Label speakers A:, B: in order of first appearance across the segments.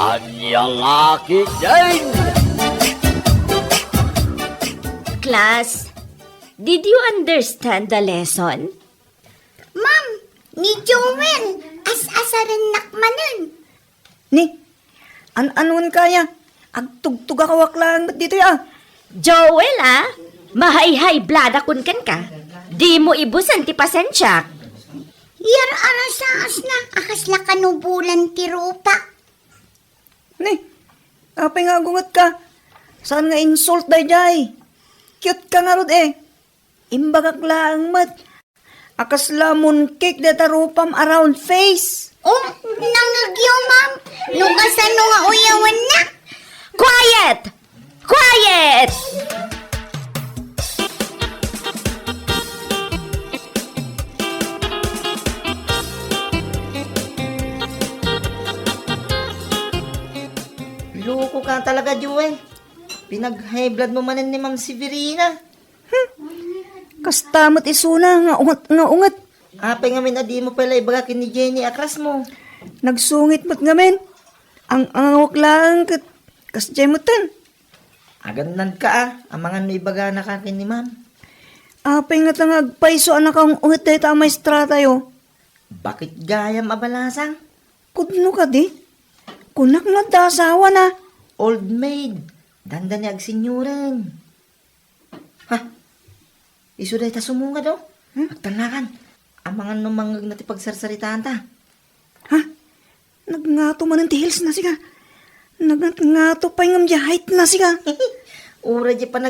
A: Anyang aki din!
B: Class, did you understand the lesson?
C: Ma'am, ni Joel, as-asaran nakmanan.
D: Ni, anuan kaya? Agtugtug akawak lang dito ya.
B: Joel, mahay-hay blada kun kan ka. Di mo ibusan ti pasensya.
C: Yar arasaas na, akasla kanubulan ti rupa.
D: Ni, apay nga gungat ka. Saan nga insult day jay? Cute ka nga rod Imbagak lang mat. Akas lamon cake data rupam around face.
C: Oh, nangagyo, ma'am. Nukasan no nga uyawan na.
B: Quiet! Quiet!
E: Loko ka talaga, Joel. Pinag-high blood mo manan ni Ma'am Severina.
D: Kastamot isuna nga ungat.
E: Apay nga min adi mo pala ibagakin ni Jenny akras mo.
D: Nagsungit mo't ngamen. Ang awak lang kas jemutan.
E: Agandan ka amangan no ibaga na kakin ni Ma'am.
D: Apay nga tangag paiso anak ang ungat tayo tamay strata yo.
E: Bakit gayam abalasang?
D: Kudno ka di? Kunak na dasawa na.
E: Old maid. Dandan ni agsinyuran. Ha? Iso day ta sumunga do? Agtanakan. Amangan no mangag na ti pagsarsaritaan ta.
D: Ha? Nagngato man ang tihils na siga. Nagngato pa yung height na siga.
E: Ura di pa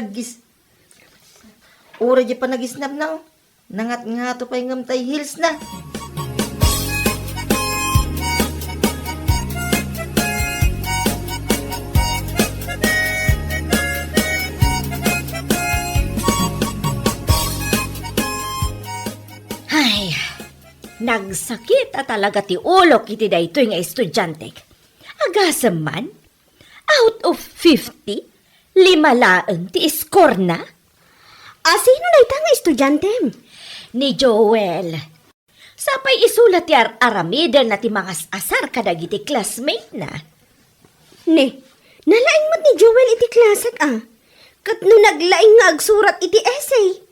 E: nagisnab na oh. Nangat nga to pa yung tay heels na.
B: Ay, nagsakit talaga ti ulo kiti daytoy nga estudyante. Agasam man, out of 50, 5 laeng ti score na.
C: Sino na itang estudyante?
B: Ni Joel. Sapay isulat ti aramiden na ti mga asar kadagiti classmate na.
C: Ne, nalaing mo't ni Joel iti klasak Kat no naglaing nga agsurat iti essay.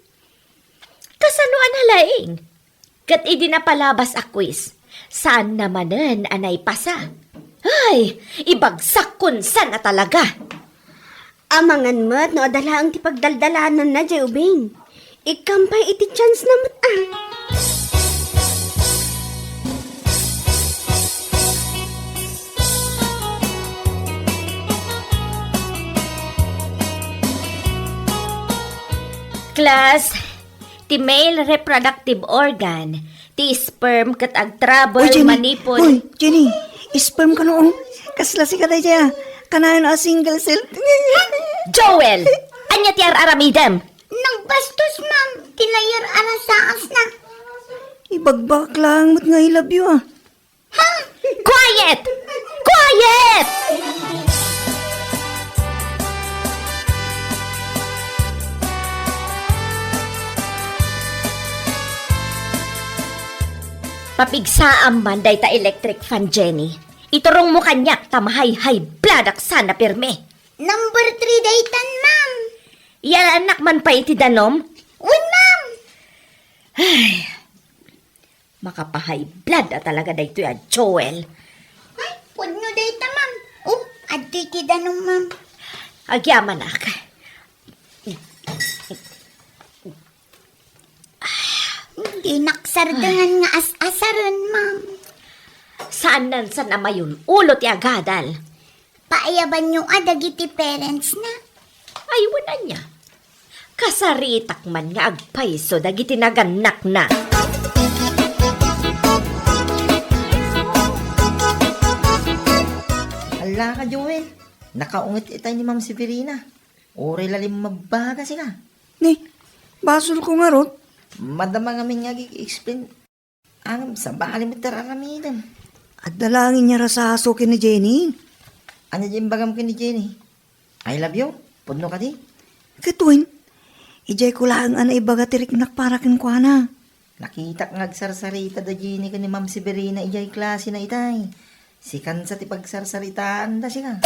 B: Kasano analaing? Kat idi na palabas a quiz. Saan namanen anay pasa? Ay, ibagsak kun san na talaga.
C: Amangan mo't no adala ang ti pagdaldalanan na jay ubing. Ikampay iti chance na mo't
B: Class, ti male reproductive organ, ti sperm kat ag trouble manipod.
D: Uy, Jenny, sperm ka noong. Kasla si katay siya. Kanayon a single cell.
B: Joel! Anya ti aramidem?
C: Nang bastos, ma'am. Tinayar arasaas na.
D: Ibagbak lang mo't nga I love you
B: Quiet! Quiet! Papigsaan man day ta electric fan, Jenny. Iturong mo kanyak tamahay-hay bladak sana pirme.
C: Number 3 daytan, ma'am.
B: Yan anak man pa iti danom?
C: Uy, ma'am.
B: Ay, makapahay blood talaga dayto ya, Joel.
C: Ay, pudno dayta, ma'am. Oh, adti ti danong, ma'am.
B: Agyaman ak.
C: Di naksardangan nga as-asaran, ma'am.
B: Saan nan sa namayon ulo ti agadal?
C: Paayaban nyo adagiti parents na.
B: Ay, wala niya. Kasaritak man nga agpaiso dagiti naganak na.
E: Hala ka, Joel. Nakaungit itay ni Ma'am Severina. Uri lalim mabaga sila.
D: Ni, basol ko nga rot.
E: Madama nga nga explain ang sa bali mo tararamidan.
D: At dalangin niya rasaso ni Jenny.
E: Ano dyan bagam ka ni Jenny? I love you. Pudno ka di.
D: Katuin, ijay ko lang ana ibaga tirik nakparakin ko na.
E: Nakita nga agsarsarita da Jenny ka ni Ma'am Severina ijay klase na itay. Sikan sa ti pagsarsaritaan da siya.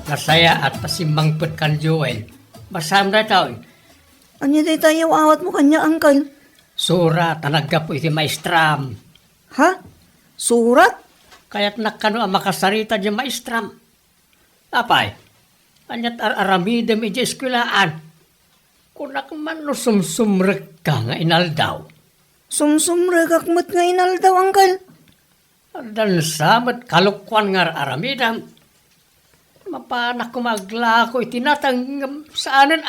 A: Nasaya at pasimbang put kan Joel. Basam na tao.
D: Anya day tayo awat mo kanya, Uncle.
A: Sura, tanagga po iti maestram.
D: Ha? Surat?
A: Kaya't nakano ang makasarita di maestram. Apay, anyat aramidem iti eskwelaan. Kunak man no sumsumrek ka nga inaldaw.
D: Sumsumragakmat nga inaldaw, Uncle.
A: Dan sabat kalukwan nga aramidam. Mapanak ko maglako itinatang saanan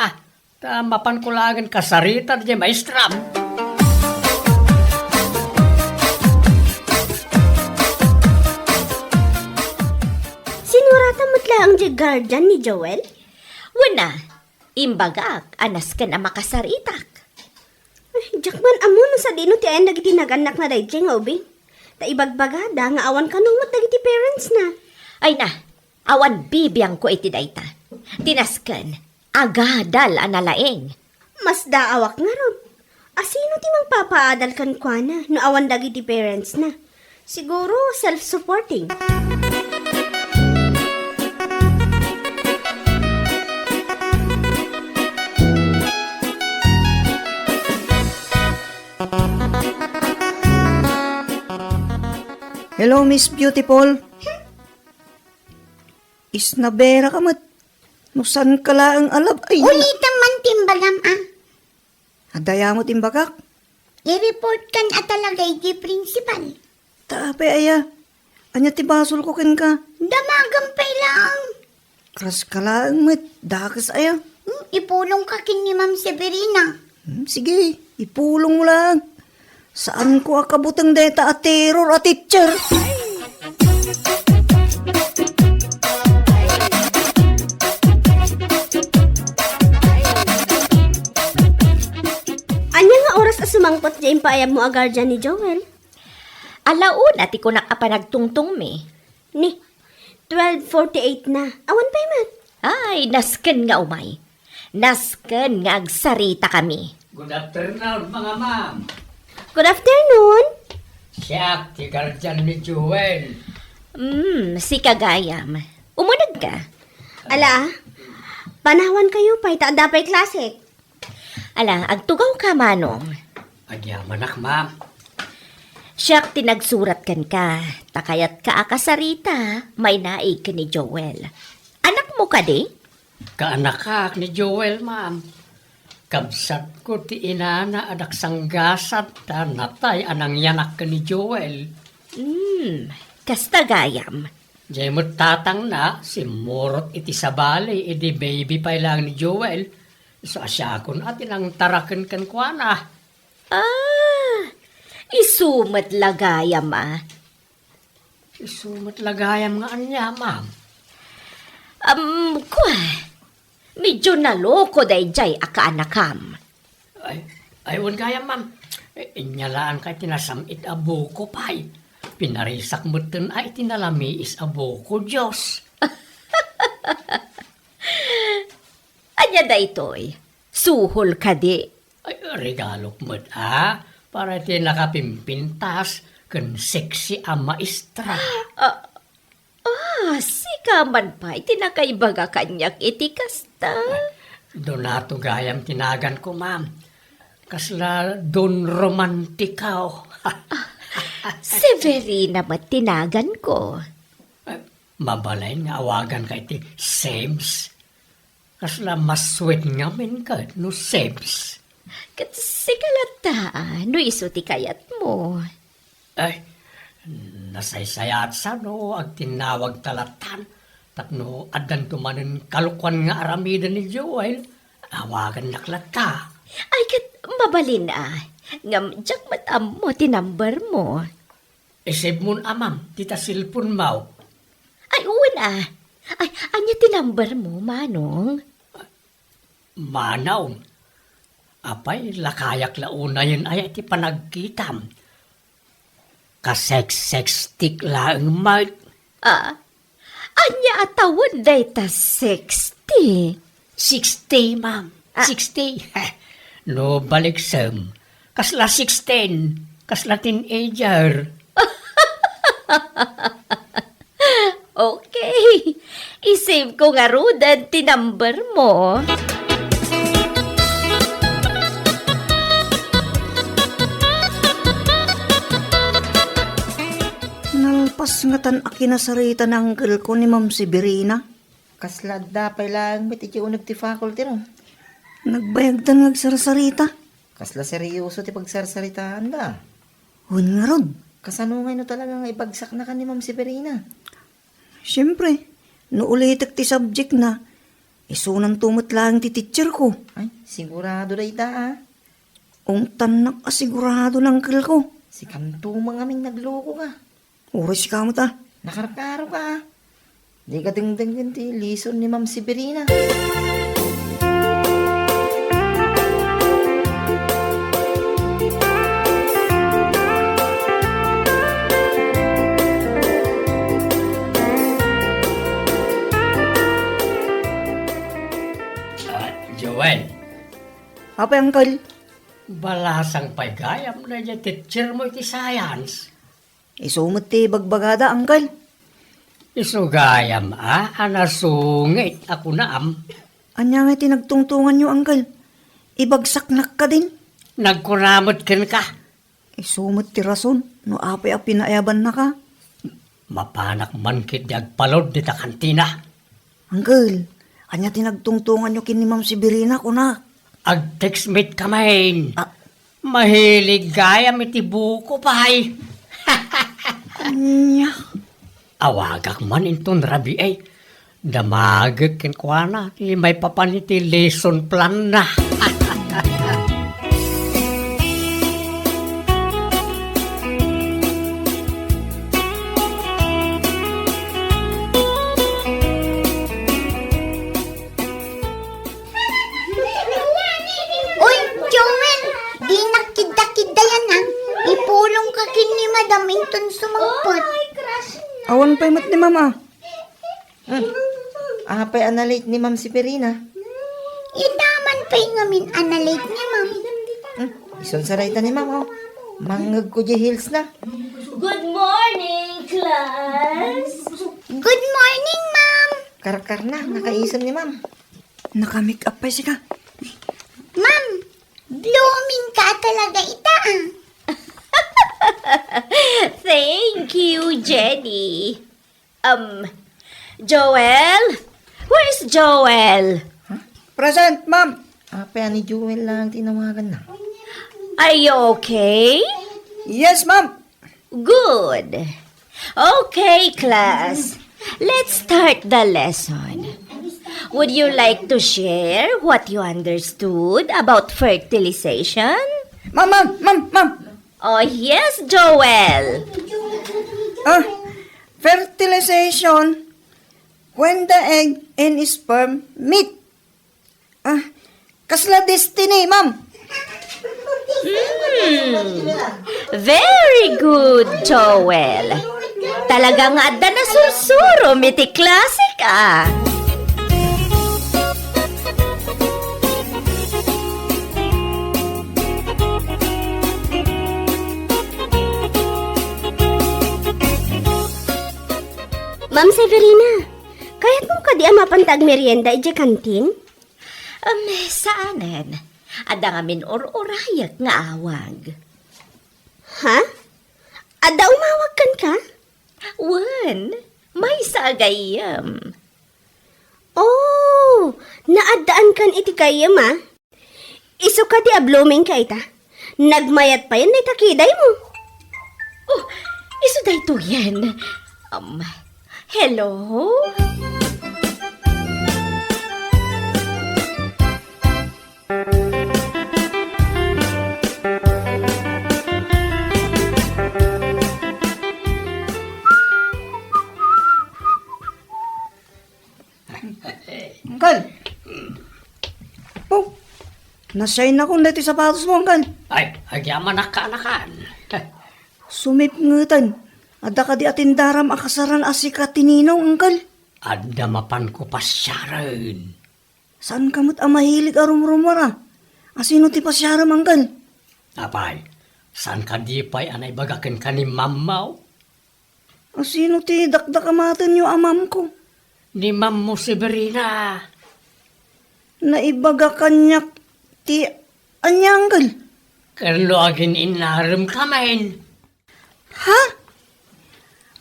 A: mapan ko lagan kasarita di maestram.
C: Sinuratan mo't lang ang guardian ni Joel?
B: Wala, imbagak, anas ka na makasaritak.
C: Ay, Jackman, amo no sa dino ti ayan dagiti naganak na dayjay nga ubing. Ta ibagbagada nga awan kanungot dagiti parents na.
B: Ay na, awan bibiyang ko iti dayta. Tinasken, agadal analaeng.
C: Mas daawak nga ron. Asino ti magpapaadal kan kwa na no awan dagiti parents na. Siguro self-supporting.
D: Hello, Miss Beautiful. Isnabera ka mat. Nusan ka lang alab. Ay,
F: Ulitan man timbalam
D: adaya mo timbagak.
F: I-report kan at talagay di principal.
D: Tape aya. Anya tibasol ko ken ka.
F: Damagan lang.
D: Kras ka lang mat. Dakas aya.
F: Ipulong ka kin ni Ma'am Severina.
D: Sige, ipulong mo lang. Saan ko akabutang data at terror at teacher?
C: Anya nga oras a sumangpot dyan paayam mo a guardian ni Joel?
B: Alauna ti ko nakapanagtungtong me.
C: Ni, 12:48 na. Awan pa man.
B: Ay, nasken nga umay. Nasken nga agsarita kami.
A: Good afternoon mga ma'am.
C: Good afternoon.
A: Siya, ti guardian ni Joel.
B: Si Kagayam. Umunag ka.
C: Ala, panawan kayo pa itaada pa'y klase.
B: Ala, agtugaw ka manong.
A: Agyaman ak ma'am.
B: Siyak tinagsurat kan ka. Takayat ka akasarita. May naig ka ni Joel. Anak mo ka di?
A: Kaanakak ni Joel ma'am. Kabsat ko ti inana adak sanggasat ta natay anang yanak ka ni Joel.
B: Kasta gayam.
A: Diyan mo tatang na si Morot iti sabali iti baby pa lang ni Joel. So asyakon atin ang taraken kan kuana.
B: Isumat lagayam
A: Isumat lagayam nga anya ma'am.
B: Kwa. Medyo naloko dayjay akaanakam.
A: Ay, wan kaya, ma'am. Inyalaan kay tinasamit abo ko, pay. Pinarisak mo tin ay tinalamiis abo ko, Diyos.
B: Anya da ito'y. Suhol ka di.
A: Ay, regalo mo, para ti nakapimpintas kan sexy ang maestra.
B: Sika man pa, itinakaibaga kanyak iti kasta.
A: Donato gayam tinagan ko, ma'am. Kasla don romantikaw.
B: Severina matinagan ko.
A: Mabalay nga awagan kay ti Sebs. Kasla mas sweet nga min ka, no Sebs.
B: Kat sikalata, no iso ti kayat mo.
A: Ay, nasaysayat sa no, ag tinawag talatan. Tapno, adan tumanin kalukwan nga aramidan ni Joel. Awagan naklata.
B: Ay, kat mabalin ngam jak matam mo tinambar mo.
A: Isip mo amam, tita silpon mau.
B: Ay, una. Ay, anya tinambar mo, manong?
A: Manaw. Apay, lakayak launa yun ay iti panagkitam. Kasex-sex stick lang, Mike.
B: Anya atawan day ta 60.
A: 60, ma'am. 60. No baliksem. Kasla 16. Kasla teenager.
B: Okay. Isave ko nga rudan tinumber mo.
D: Nalpas nga tan akinasarita ng uncle ko ni Ma'am Severina.
E: Kaslad dapay lang met iti unag ti faculty ron.
D: Nagbayag tan nagsarasarita.
E: Kasla seryoso ti pagsarsaritaan da.
D: Hun nga ron.
E: Kasano ngayon no talaga nga ibagsak na ka ni Ma'am Severina.
D: Siyempre, no ulitak ti subject na, isunan tumot lang ti teacher ko.
E: Ay, sigurado da ita ah.
D: Ungtan nak asigurado ng uncle ko.
E: Si kanto mga aming nagloko ka.
D: Oras ka mo ta.
E: Nakarkaro ka ah. Di ka dingdingin ti lison ni Ma'am Severina.
A: Joel,
D: Apa uncle?
A: balasang paygayam na dyan teacher mo iti science.
D: Isumot ti bagbagada uncle.
A: Isugayam, anasungit ako na am.
D: Anya nga tinagtungtungan nyo uncle. Ibagsak nak ka din.
A: Nagkuramot kin ka.
D: Isumot ti rason. No apay a pinaayaban na ka.
A: Mapanak man kit agpalod di ta kantina.
D: Uncle, anya tinagtungtungan nyo kin ni Ma'am Severina ko na.
A: Ag-textmate kamain.
D: Ah.
A: Mahilig gayam iti buko pahay.
D: Anya.
A: Awagak man inton rabi ay. Damagag kin kwa na. May papaniti lesson plan na.
F: Uy, Joel! Di nakida-kida yan ha. Ipulong ka kin ni Madam Inton sumangpot.
D: Awan pa'y mat ni Mama.
E: Apay analate ni Ma'am Severina.
F: Inaman pa yung amin analate ni Ma'am.
E: Ison sarayta ni Ma'am oh. Mangag ko di hills na.
B: Good morning, class!
F: Good morning, Ma'am!
E: Karkar na, nakaisam ni Ma'am.
D: Nakamake up pa siya ka.
F: Ma'am, blooming ka talaga ita ah.
B: Thank you, Jenny. Joel? Where's Joel?
D: Present, Ma'am.
E: Apay ni Jewel lang tinawagan na.
B: Are you okay?
D: Yes, Ma'am.
B: Good. Okay, class. Let's start the lesson. Would you like to share what you understood about fertilization?
D: Ma'am.
B: Oh, yes, Joel.
D: Fertilization when the egg and sperm meet. Kasla destiny, Ma'am.
B: Very good, Joel. Talagang adda na sursuro, miti klase ka.
C: Ma'am Severina, kahit mo ka di mapantag merienda ije kantin?
B: Saanen? Adda nga min or-orayag nga awag.
C: Ha? Ada umawag kan ka?
B: Wan, may sagayam.
C: Oh, naadaan kan iti kayam ah. Iso ka di blooming ka ita. Nagmayat pa yan na itakiday mo.
B: Oh, iso day to yan. Hello?
D: Uncle. Oh, nasayin akong dati sapatos mo, Uncle.
A: Ay, agyaman anakan.
D: Sumip ngutan. Ada ka di atindaram akasaran asika tininong, Uncle.
A: Adda mapan ko pa siya rin.
D: Saan kamot ang mahilig arum-rumara? Asino ti pasyaram, Uncle?
A: Apay, saan ka di pa'y anay bagakin ka ni mamaw?
D: Asino ti dakdakamatan yung amam ko?
A: Ni Ma'am mo Severina.
D: Naibaga kanyak ti anya, Uncle?
A: Karlo agin inaram kamain.
D: Ha?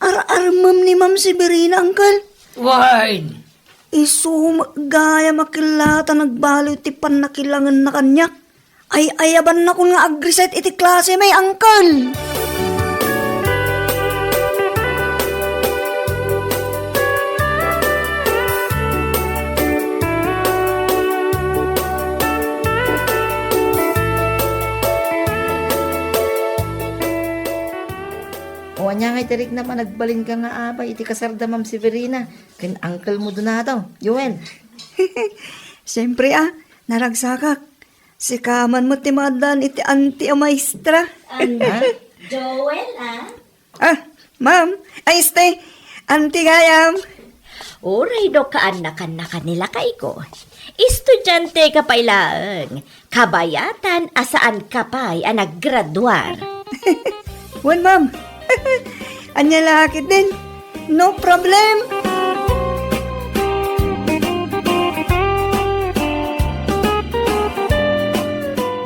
D: Ar-armam ni Ma'am Severina, Uncle?
A: Wine.
D: Isu gaya makilata nagbaliw ti panakilangan na kanya. Ay ayaban na ko nga agriset iti klase may, Uncle.
E: O anya nga tirik na managbalin ka nga abay, iti kasarda Ma'am Severina. Kin uncle mo doon na daw, Joel.
D: Siyempre naragsakak. Si kaman mo timadan iti anti o maestra.
B: Joel,
D: Ma'am, ay stay. Anti gayam.
B: Uray do kaan na kanila kay ko. Estudyante ka pa ilang. Kabayatan asaan ka pa'y naggraduar.
D: Wan, Ma'am. Anya lakit din. No problem.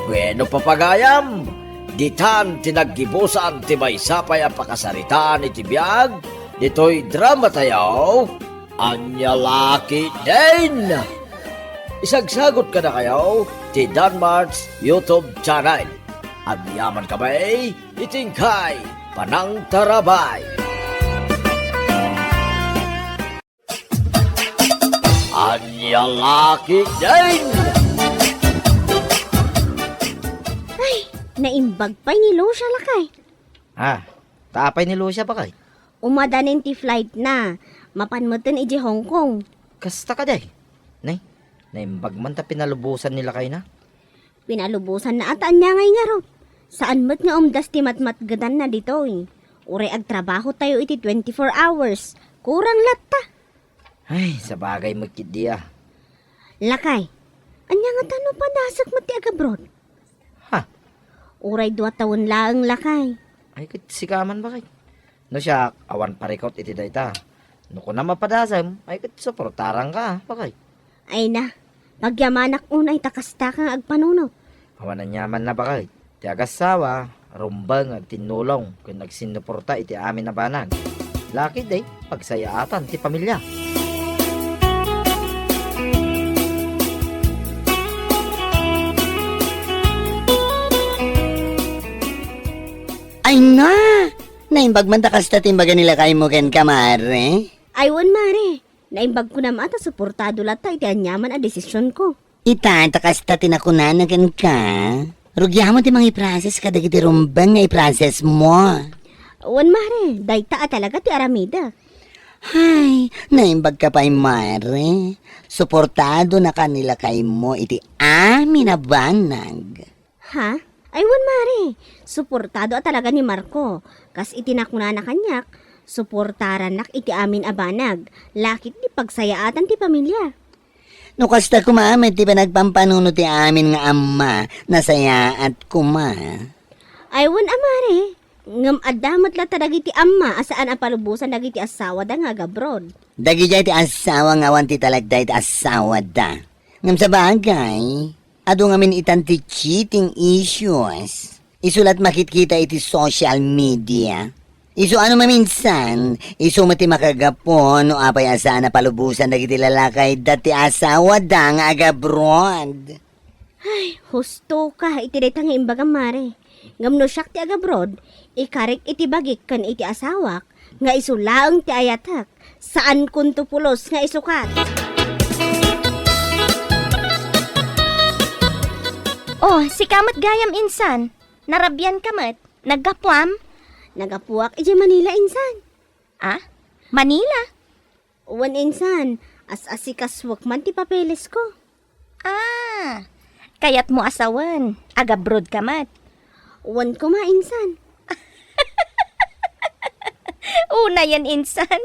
G: Bueno papagayam, ditan tinaggibusan ti may sapay ang pakasaritaan iti biyag, dito'y drama tayo, anya laki din. Isagsagot ka na kayo, ti Danmar's YouTube channel. At yaman kamay, itingkay, panang tarabay. Anya laki din.
C: Naimbag pa'y ni Lucia lakay.
E: Tapay ni Lucia ba kay?
C: Umadanin ti flight na. Mapanmutin iji Hong Kong.
E: Kasta ka day. Naimbag man ta pinalubusan nila kay na.
C: Pinalubusan na ataan niya ngay nga ro. Saan mo't nga umdas ti matmatgadan na dito eh. Uray agtrabaho tayo iti 24 hours. Kurang latta.
E: Ay, sa bagay magkid diya.
C: Lakay, anya nga tano pa dasak mo ti agabroad?
E: Ha?
C: Uray 2 taon laang lakay.
E: Ay, sikaman ba kay? No siya, awan parikot iti dayta. No ko na mapadasam, ay suportarang ka, bakay.
C: Ay na, pagyamanak unay takasta kang agpanunot.
E: Awan na nyaman na bakay. Ti agasawa, rumbang at tinulong kung nagsinuporta iti amin na banag. Laki day, pagsayaatan ti pamilya.
H: Ay na! Naimbag man takas ta timbaga nila kay mo ken kamare.
C: Aywan mare, naimbag ko na mata suportado lata iti anyaman a desisyon ko.
H: Ita, takas ta tinakunan na ken ka. Rugya mo ti mga i-process ka dagiti rumbang nga i-process mo.
C: Wan mare, dayta talaga ti aramida.
H: Hay, naimbag ka pa'y mare. Suportado na kanila kay mo iti amin na banag.
C: Ha? Aywan mare, suportado talaga ni Marco. Kas itinakuna na kanyak, suportaran nak iti amin abanag. Lakit di pagsayaatan ti pamilya.
H: No kasta kumamit ti ba nagpampanuno ti amin nga ama, nasaya at kuma.
C: Aywan amare, ngam adamot la taragi ti amma asaan ang palubusan dagiti asawa da nga gabrod.
H: Dagi jay ti asawa nga wan ti talagday ti asawa da. Ngam sa bagay, ado ngamin itan ti cheating issues. Isulat makitkita iti social media. Isu ano maminsan, isu mati makagapon no apay asa na palubusan dagiti lalakay dati asawa da nga agabroad.
C: Ay, husto ka iti daytang imbaga mare. Ngam no siyak ti agabrod, ikarik iti bagik kan iti asawak, nga isu laeng ti ayatak, saan kunto pulos nga isukat.
I: Oh, si kamat gayam insan. Narabyan kamat. Naggapuam.
C: Nagapuak iti Manila insan.
I: Manila?
C: Wan insan, as-asikaswak man ti papeles ko.
I: Kayat mo asawan. Agabrod kamat.
C: Wan ko ma insan.
I: Una yan insan.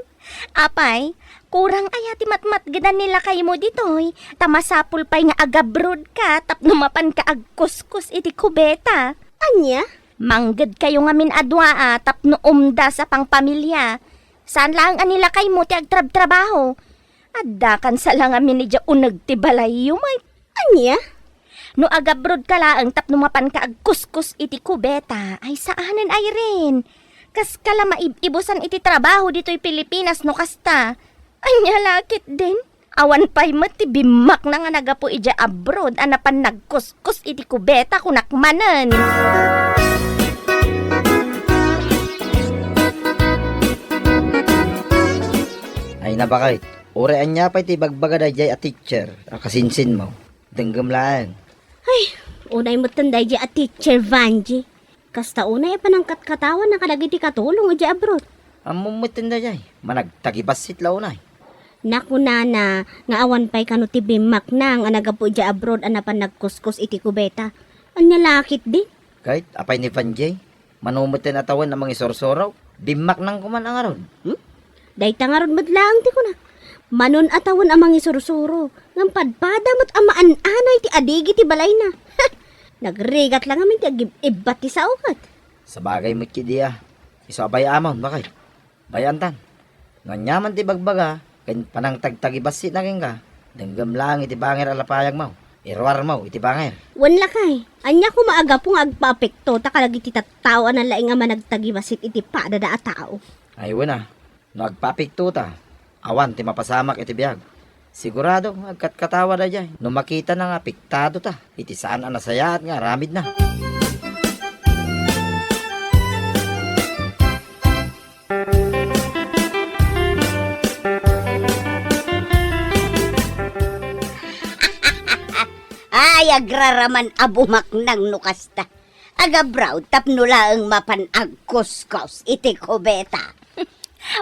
I: Apay, kurang ayati matmat gadan nila kay mo ditoy. Tamasapul pay nga agabrod ka, tapno mapan ka agkuskus iti kubeta.
C: Anya?
I: Mangged kayo nga min adwa tapno umda sa pangpamilya. Saan lang anila kay mo ti agtrab-trabaho? Adda kan sa lang amin ni unag ti balay may.
C: Anya?
I: No agabrod ka laang tapno mapan ka agkuskus iti kubeta, ay saanan ay rin. Kas kala maibusan iti trabaho dito'y Pilipinas no kasta. Anya lakit din. Awan pa'y ti bimak na nga nagapo ija abroad anapan nagkuskus iti kubeta kunakmanan.
E: Ay nabakay. Urean niya pa iti bagbaga da jay a teacher. Akasinsin mo. Denggam lang.
C: Unay mo tanday di a teacher Vanji. Kasta unay panangkat katawan na kadagiti katulong di abroad.
E: Among mutin da jay. Managtagibasit launay.
C: Naku nana, nga awan pa'y kano ti bimak na nga nagapo di abroad anapan nagkuskus iti kubeta. Anya lakit din.
E: Kahit apay ni Vanjay. Manumutin atawan na mga isorsoraw. Bimak nang kuman ang aron.
C: Dayta nga ron madlaang ti ko na. Manon atawan amang isursuro. Ngam padpadamot amaan anay ti adigi ti balay na. Nagrigat lang amin ti ibat ti saukat.
E: Sa bagay mo kidiya. Isabay amon bakay. Bayantan. Nganyaman ti bagbaga. Kan panang tagtagibasit na ka. Denggam lang iti banger alapayag mo. Irwar mo iti banger.
C: Wanla kay. Anya ko maaga pong agpapekto takalagi ti tattao na laing nga managtagibasit iti padada a tao.
E: Aywan na. Nagpapikto ta. Awan ti mapasamak iti biyag. Sigurado agkatkatawa da jay. No makita na nga piktado ta. Iti saan ang nasaya at nga ramid na.
F: Ay, agraraman abumak ng nukasta. Agabraw, tapno laang mapan agkuskos iti kubeta.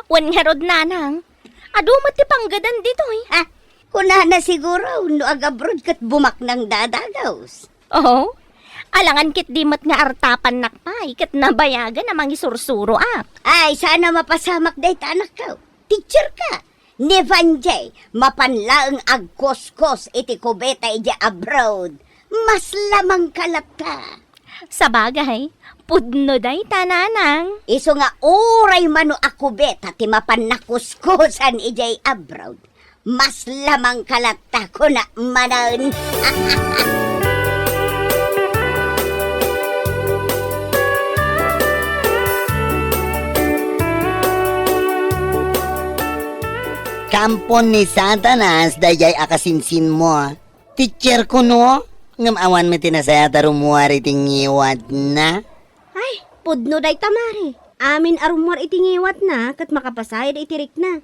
I: Wan nga rod nanang. Ado ti panggadan dito
F: Ha? Kuna na siguro, no agabrod kat bumak ng dadagaws.
I: Oh, alangan kit di mat nga artapan nakpay, kat nabayagan namang isursuro
F: Ay, sana mapasamak day anak ka. Teacher ka. Ni Vanjay, mapanlaang agkuskos iti kubeta ija abroad. Mas lamang kalat ka.
I: Sa bagay, pudno day tananang.
F: Iso nga uray mano akubeta ti mapannakuskusan ijay abroad. Mas lamang kalata ko na manan.
H: Kampon ni Satanas, dayay akasinsin mo. Teacher ko no? Ngam awan mo tinasaya tarumuar itingiwat na.
C: Ay, pudno day tamari. Amin arumor itingiwat na kat makapasayad itirik na.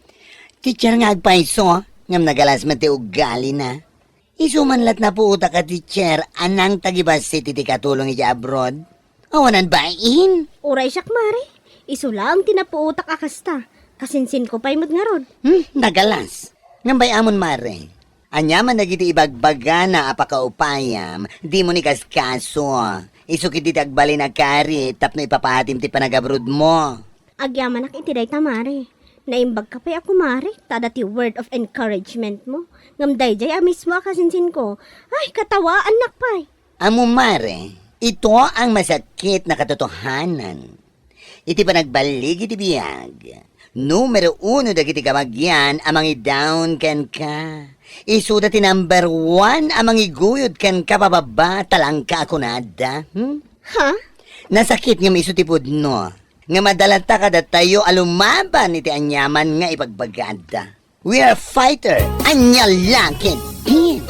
H: Teacher nga agpaiso, ngam nagalas mati ugali na. Isumanlat na po uta ka teacher, anang tagibasit iti katulong iti abroad. Awanan bain?
C: Uray siyak mari. Isu lang tinapuutak akasta. Kasinsin ko pa'y nga rod.
H: Nagalas. Ngambay amon mare. Anyaman nagiti ibagbaga na apakaupayam, di mo ni kaskaso. Isukit iti agbali na kari, tapno ipapahatim ti panagabrod mo.
C: Agyaman ak itiday tamari. Naimbag ka pa'y ako mari. Tada ti word of encouragement mo. Ngamday jay mismo akasinsin ko. Ay, katawaan nak pa'y.
H: Amo mare, ito ang masakit na katotohanan. Iti panagbalik iti biyag. Numero 1 dagiti kamagyan amang i-down ken ka. Isuda ti number 1 amang iguyod ken ka pababa talangka ako nada.
C: Ha?
H: Nasakit nga isu ti pudno. Nga madalata kada tayo alumaban iti anyaman nga ipagbagada. We are fighter. Anya lakit din.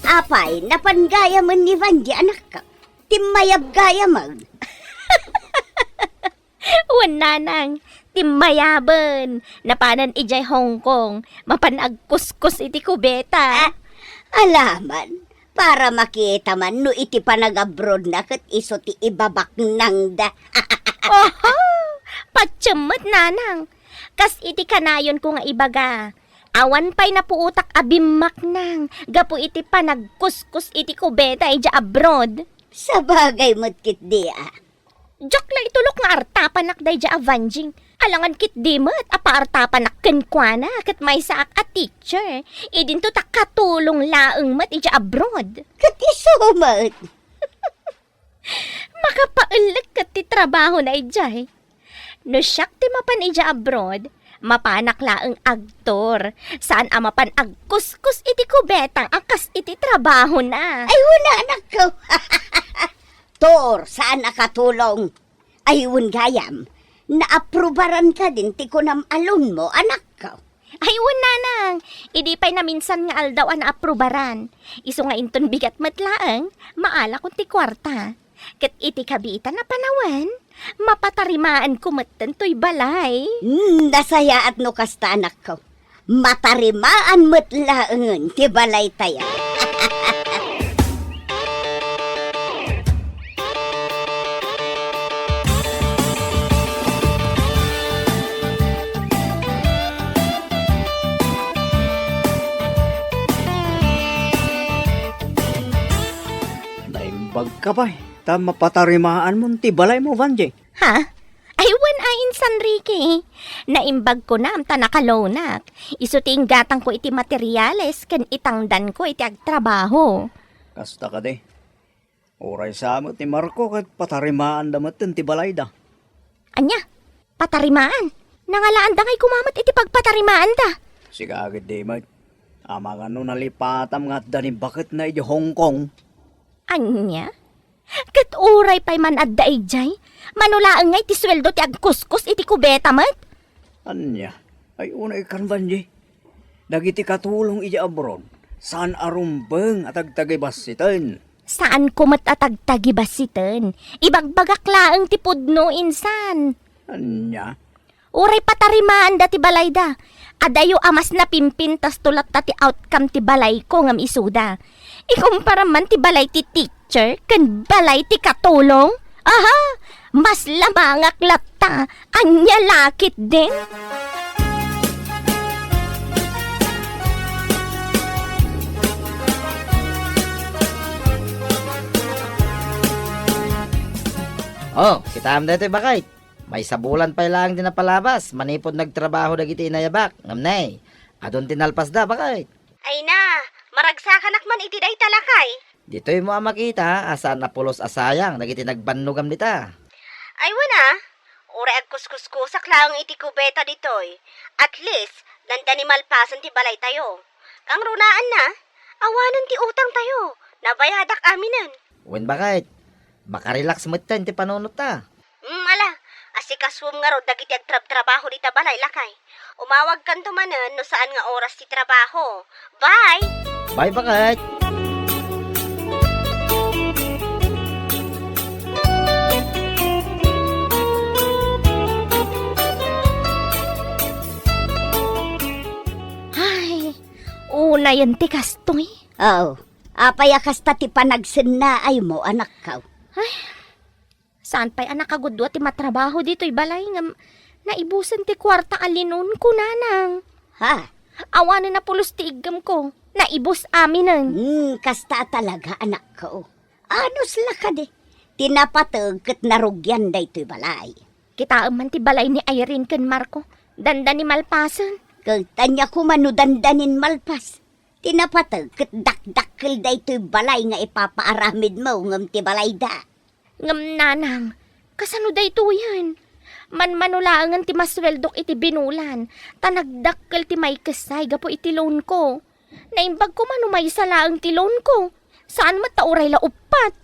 F: Apay, napangaya man ni Vanji anak ka. Timayab gaya man.
I: Wan nanang, timmayaban. Napanan ijay Hong Kong, mapanagkuskus iti kubeta.
F: Alaman, para makita man no iti panagabroad na kat iso ti ibabak nang da.
I: Oho, patsyamot nanang. Kas iti kanayon ko nga ibaga. Awan pa'y napuutak abimak nang. Gapo iti pa nagkuskus iti kubeta ija abroad.
F: Sa bagay mo't kit di
I: Joke la itulok nga artapanak da ija avenging. Alangan kit di mo't apa artapanak kenkwana kat may saak a teacher. Idin to ta katulong laeng mat ija abroad.
F: Kat isumat.
I: Makapaulag kat ti trabaho na ijay. No siyak ti mapan ija abroad, mapanak laeng aktor. Saan amapan agkuskus iti kubetang akas iti trabaho na.
F: Ay, wala anak ko. Tor, saan nakatulong? Ay, gayam. Naaprubaran ka din ti kunam alon mo, anak ko.
I: Ay, wala nang. Idi pa'y na minsan nga aldaw ang aprubaran. Iso nga inton bigat matlaang, maala kung ti kwarta. Kat iti kabitan na panawan, mapatarimaan kumatan to'y balay.
F: Nasaya at no kasta, anak ko. Matarimaan matlaangan ti balay tayo.
D: Naimbag ka ba? Mapatarimaan mo ti balay mo, Vanjay.
I: Ha? Ay, wan ayin San Ricky. Naimbag ko na, amta nakalonak. Isuting gatang ko iti materyales, kan itangdan ko iti agtrabaho.
D: Kasta ka de. Oray sa mo ti Marco kat patarimaan damat ti balay da.
I: Anya, patarimaan. Nangalaan da kay kumamat iti pagpatarimaan da.
D: Siga agad de, mat. Ama nga no nalipatam nga at dani bakit na iti Hong Kong.
I: Anya? Kat uray pa'y man adda ijay. Manulaang ngay ti sweldo ti agkuskus iti kubeta mat.
D: Anya, ay unay kan Vanjay. Dagiti katulong iti abroad. Saan arumbeng at agtagibasitan?
I: Saan kumat at agtagibasitan? Ibagbagak laang ti pudno insan.
D: Anya?
I: Uray patarimaan da ti balay da. Adayo amas na pimpintas tulat ta ti outcome ti balay ko ngam isuda. Ikumpara man ti balay ti teacher kan balay ti katulong. Aha! Mas lamangak lata. Anya lakit din.
E: Oh, kita am dito bakit? May sabulan pa lang din napalabas. Manipod nagtrabaho dagiti inayabak. Ngamnay. Adon tinalpas da bakit?
C: Ay na, maragsakan akman iti day talakay.
E: Dito'y mo ang makita, asan na pulos asayang, dagiti nagbanugam dita.
C: Ay wana, ure agkuskuskusak lang iti kubeta ditoy. At least, nanda ni malpasan ti balay tayo. Kang runaan na, awanan ti utang tayo. Nabayadak aminan.
E: Wen bakit? Makarelax mo ti panunot ta.
C: Ala, asikaswom nga ro dagiti agtrabaho dita balay lakay. Umawag kan tumanan no saan nga oras ti trabaho. Bye!
E: Bye bakit?
I: Ay, una yan ti kastoy.
F: Oh, apayakas ta ti panagsinnaay mo, anak ko.
I: Saan pa'y anak agudwa ti matrabaho dito'y balay ngam naibusan ti kwarta alinon ko nanang.
F: Ha?
I: Awanan na pulos ti igam ko. Naibus aminan.
F: Kasta talaga, anak ko. Anos la ka de. Tinapatag kat narugyan da ito'y balay.
I: Kita man ti balay ni Irene ken Marco. Danda ni malpasan.
F: Kagtanya ko manudandanin malpas. Tinapatag kat dakdakkel da ito'y balay nga ipapaaramid mo ngam ti balay da.
I: Ngam nanang, kasano da ito yan? Manulaangan ti masweldok iti binulan. Tanagdakkel ti may kasay gapo iti loan ko. Naimbag ko manumay sa laang ti loan ko. Saan matauray la upat?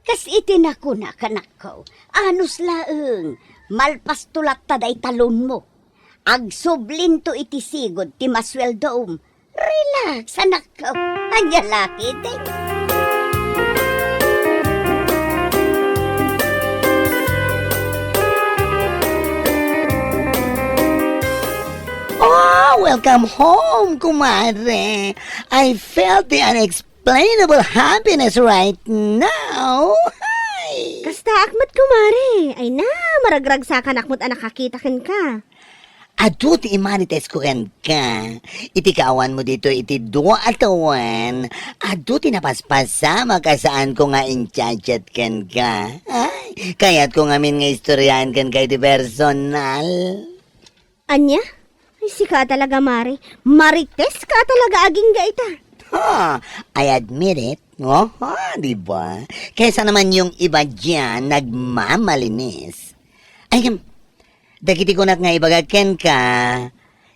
F: Kas itinakunak, anak ko. Anos laeng, malpas tulat ta day talon mo. Agsublin to iti sigod ti masweldom. Relax, anak ko. Anya laki din.
H: Oh, welcome home, kumadre. I felt the unexplainable happiness right now. Hi!
C: Kasta akmat kumare. Ay na, maragragsakan akmat anak kakitakin ka.
H: Adu ti imanites ko ken ka. Iti kawan mo dito iti 2 atawan. Adu ti napaspasama ka saan ko nga inchachat ken ka. Ay, kaya't ko ngamin nga istoryahan ken ka iti personal.
C: Anya? Ay, si ka talaga, Mare. Marites ka talaga aging gaita.
H: Ha, I admit it. Oh, ha, di ba? Kaysa naman yung iba dyan nagmamalinis. Ay, dagiti ko nga ibagag ken ka.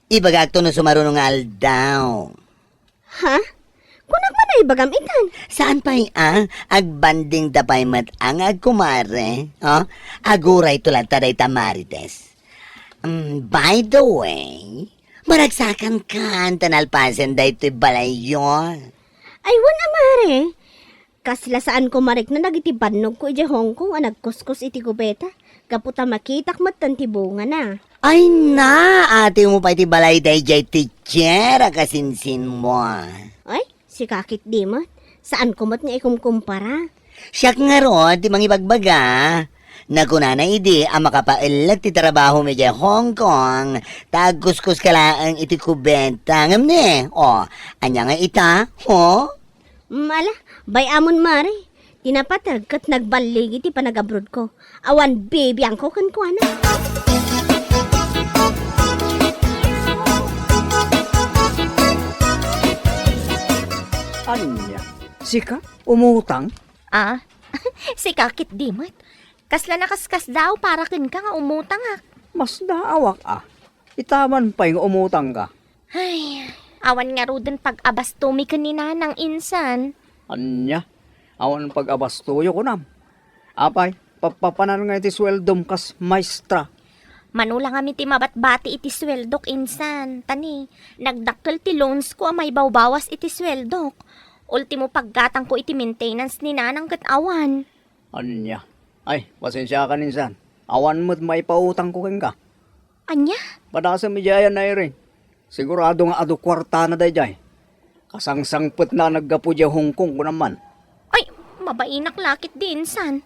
H: Ibagag to no sumarunong aldaw.
C: Ha? Kunak man ay bagamitan.
H: Saan pa agbanding dapay mat ang agkumare? Oh, aguray tulad taday tamarites. By the way, maragsakan ka tanalpasen da ito'y balayon.
C: Ay, wala, Mare. Kasla saan ko marik na nagitibanog ko iti Hong Kong ang nagkuskus iti kubeta. Kaputa makitak matantibunga na.
H: Ay na, ate mo pa iti balay day jay teacher, kasinsin mo.
C: Ay, si kakit di mo. Saan ko mat nga ikumkumpara?
H: Siyak nga ron, ti mangibagbaga. Naguna na idi ang makapailag ti trabaho mi jay Hong Kong. Tagkuskus ka lang iti kubenta. Ngam ni, anya nga ita, ho?
C: Mala, bay amon, Mare. Tinapatag kat nagbalig iti panagabroad ko. Awan baby ang ko kan ko na.
D: Anya, sika, umutang?
I: Ah, si kakit dimot. Kasla nakaskas daw para kin ka nga umutang
D: Mas naawak Itaman pa yung umutang ka.
I: Ay, awan nga ro din pag-abastumi kanina ng insan.
D: Anya, awan pag-abastuyo ko nam. Apay, papapanan nga iti sweldom kas maestra.
I: Manulang kami ti mabatbati iti sweldok insan. Tani, nagdakkel ti loans ko may bawbawas iti sweldok. Ultimo paggatang ko iti maintenance ni nanang kat awan.
D: Anya, ay, pasensya ka ninsan. Awan mo't may pautang ko ken ka.
I: Anya?
D: Padasa mi jayan na rin. Sigurado nga adu kwarta na day jay. Kasangsangpet na naggapu jay Hong Kong ko naman.
I: Ay, mabainak lakit din insan.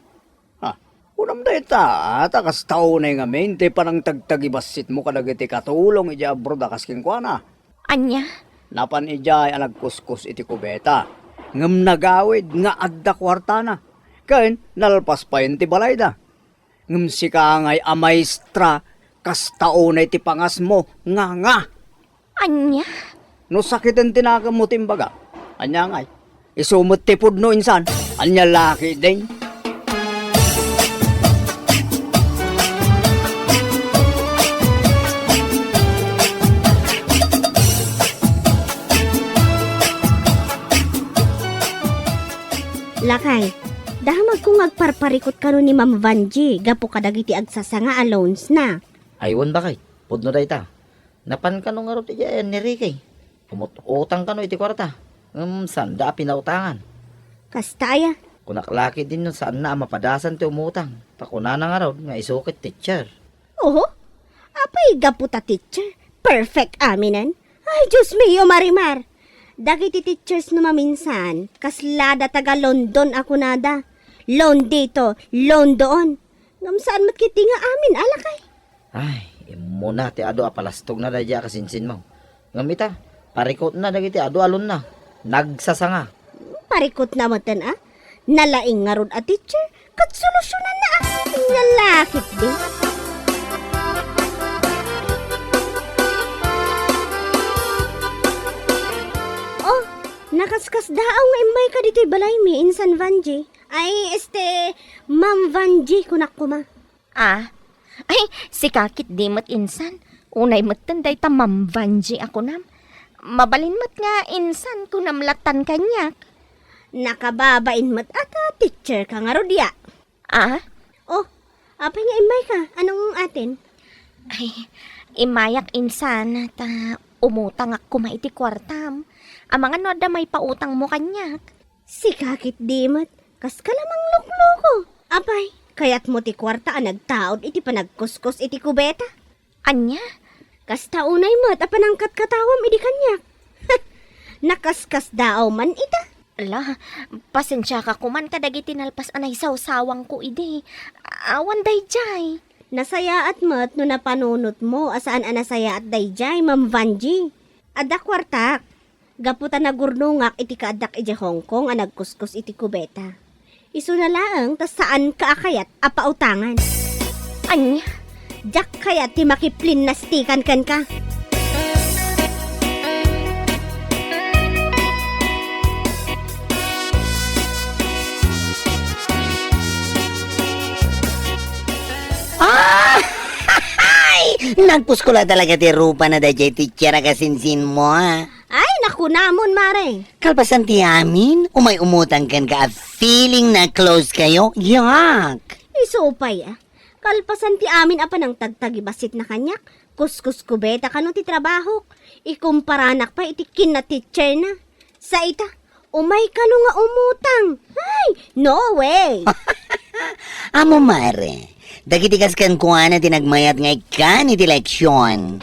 D: Unam day ta, takas tao na yung amente pa ng tagtagibasit mo kadagiti katulong ija abroad akas kinkwana.
I: Anya?
D: Napan ijay ang nagkuskus iti kubeta. Ngam nagawid nga adda kwarta na. Kain, nalpas pa yun ti balay da. Ngam si kangay a maestra, kas tao na iti pangas mo, nga.
I: Anya?
D: No sakit ang tinakam mo timbaga. Anya ngay, isumot tipod no insan, anya laki din.
C: Lakay, dahamag kong agparparikot ka ni Ma'am Vanji, gapo kadagiti agsasanga allowance na.
E: Aywan ba kay? Pudno day ta. Napan ka nung arot iti ni Ricky. Umutang ka no iti kwarta. Sanda pinautangan.
C: Kastaya,
E: Kunaklaki din nun saan na mapadasan ti umutang. Pakuna na nga raw nga isukit teacher.
C: oho, apay gapo ta teacher. Perfect aminan. Ay, Diyos mio, Marimar. Dagiti teachers no maminsan, kaslada taga London ako nada. Loan dito, loan doon. Ngam saan mat kiti nga amin, alakay.
E: Ay, muna ti ado apalastog na dadya kasinsin mo. Ngamita, parikot na dagiti ado alon na. Nagsasanga.
C: Parikot na matan Nalaing nga ron a teacher, kat solusyonan na Nalakit di. Oh, nakaskas daaw nga imay ka dito'y balay mi, insan Vanji. Ay, Ma'am Vanji, kunak ko ma.
I: Ay, si kakit di mat insan. Unay mat tanday ta Ma'am Vanji ako nam. Mabalin mat nga insan ko namlatan kanyak.
C: Nakababain mat ata, teacher ka nga rodya. Oh, apay nga imay ka, anong atin?
I: Ay, imayak insan ta umutang ako maiti kwartam. Amang ano da may pautang mo kanyak.
C: Si kakit di mat, kas kalamang lukloko. Apay, kayat mo ti kwarta nagtaod iti panagkuskus iti kubeta.
I: Anya?
C: Kas taunay mat apanangkat katawam iti kanyak. Nakaskas daaw man ita.
I: Ala, pasensya ka kuman kadagi tinalpas anay sawsawang ko ide. Awan day jay.
C: Nasaya at mat no napanunot mo asaan anasaya at dayjay, Ma'am Vanji. Ada kwartak. Gaputan na gurnungak iti kaadak iti Hong Kong ang nagkuskus iti kubeta. Isu na laang tas saan ka akayat apautangan.
I: Anya?
C: Jak kayat ti makiplin nastikan kan ka.
H: Nagpuskula talaga ti rupa na dayjay teacher agasinsin mo ha.
C: Ay, naku namon, mare.
H: Kalpasan ti amin, umay umutang kan ka feeling na close kayo. Yak!
C: Isupay Kalpasan ti amin apa ng tagtagibasit na kanyak. Kuskus kubeta kano ti trabaho. Ikumparanak pa iti kin na teacher na. Sa ita, umay kano nga umutang. Ay, no way.
H: Amo mare, dagitikas kan kuana tinagmayat ngay kan iti leksyon.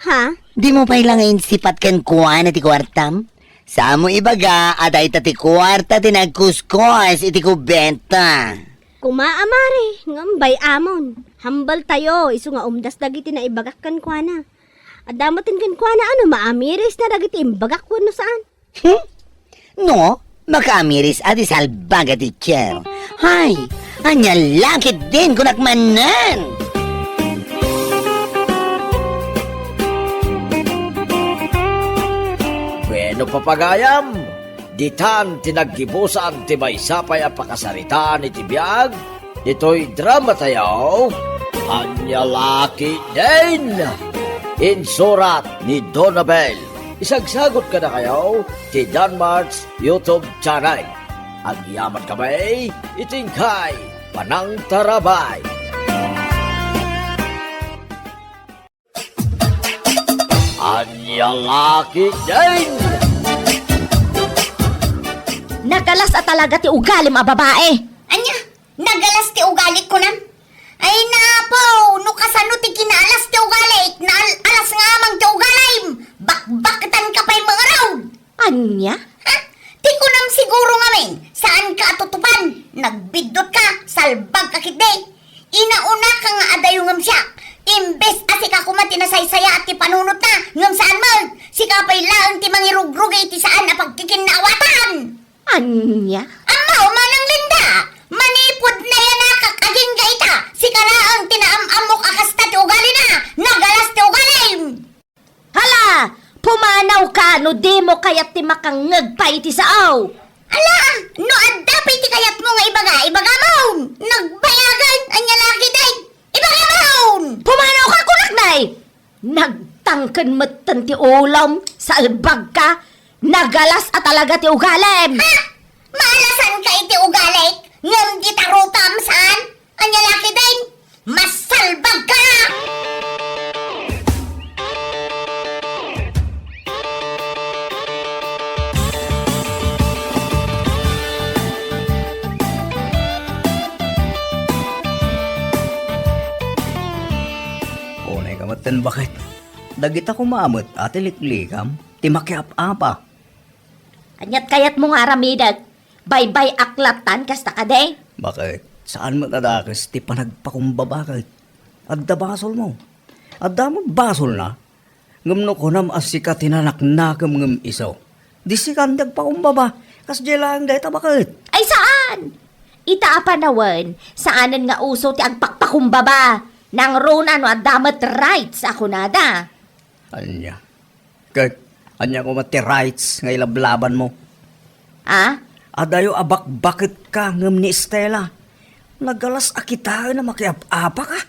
C: Ha?
H: Di mo pa ilangayin sipat kan kuana ti kwartam? Sa mo ibaga, aday ti kwarta tinagkuskos iti kubenta.
C: Kumaamare, ngambay amon. Hambal tayo, isu nga umdas dagiti na ibagak kan kuana. Adamatin kan kuana ano, maamiris na dagiti imbagak no saan.
H: No, makamiris ati salbaga teacher. Hay, anya lakit din kunakmanan.
G: Bueno papagayam, ditan tinaggibusan ti maysapay a pakasaritaan iti biag, ito'y drama tayo, Anya Laki din! Insurat ni Donabel. Isagsagot ka na kayo ti Danmarks YouTube channel. Ang yaman kamay, itingkay, Panang Tarabay. Anya Laki din!
I: Nagalas at talaga ti ugali mga babae.
F: Anya, nagalas ti ugalit ko nan. Ay napo, no kasano ti kinaalas ti ugalit, na alas nga amang ti ugalaym. Bakbaktan ka pa'y mga raw.
I: Anya?
F: Ha? Ti ko nam siguro ngamin, saan ka atutupan? Nagbidot ka, salbag ka kitday. Inauna ka nga adayo ngam siya. Imbes asi ka kumati na saysaya at ti panunot na, ngam saan mag. Si kapay laang ti mangirugrugay ti saan na pagkikinawatan.
I: Anya?
F: Amaw, manang linda! Manipod na yan nakakaging gaita! Si kalaang tinaamamok akasta ti ugali na! Nagalas ti ugalim!
I: Hala! Pumanaw ka no di mo kayat ti makangeg pa iti saaw.
F: Ala! No adda pa iti kayat mo nga ibaga mo! Nagbayagan! Anya laki day! Ibaga mo!
I: Pumanaw ka kunaknay! Nagtangken metten ti ulam sa albag ka. Nagalas at talaga ti ugalim.
F: Ha? Maalasan ka iti ugalit? Ngam di tarutam saan? Anya laki day! Mas salbag ka!
D: Unay kamatan bakit? Dagita ko maamot ati liklikam, ti makiap-apa.
I: Anyat kayat mo nga ramidag. Bye-bye aklatan kasta ka day.
D: Bakit? Saan mo tadakas ti panagpakumbabakit? Adda basol mo. Adda mo basol na. Ngamno ko nam asika tinanaknakam ngam isaw. Di si kandag pakumbaba. Kas lang dahita bakit?
I: Ay saan? Itaapanawan, saanan nga uso ti agpakpakumbaba. Nang runa no adamat rights ako nada.
D: Anya. Kag, anya ko mati rights nga ilablaban mo.
I: Ah?
D: Adayo abak bakit ka ngam ni Estela. Nagalas akita na makiap-apa ka.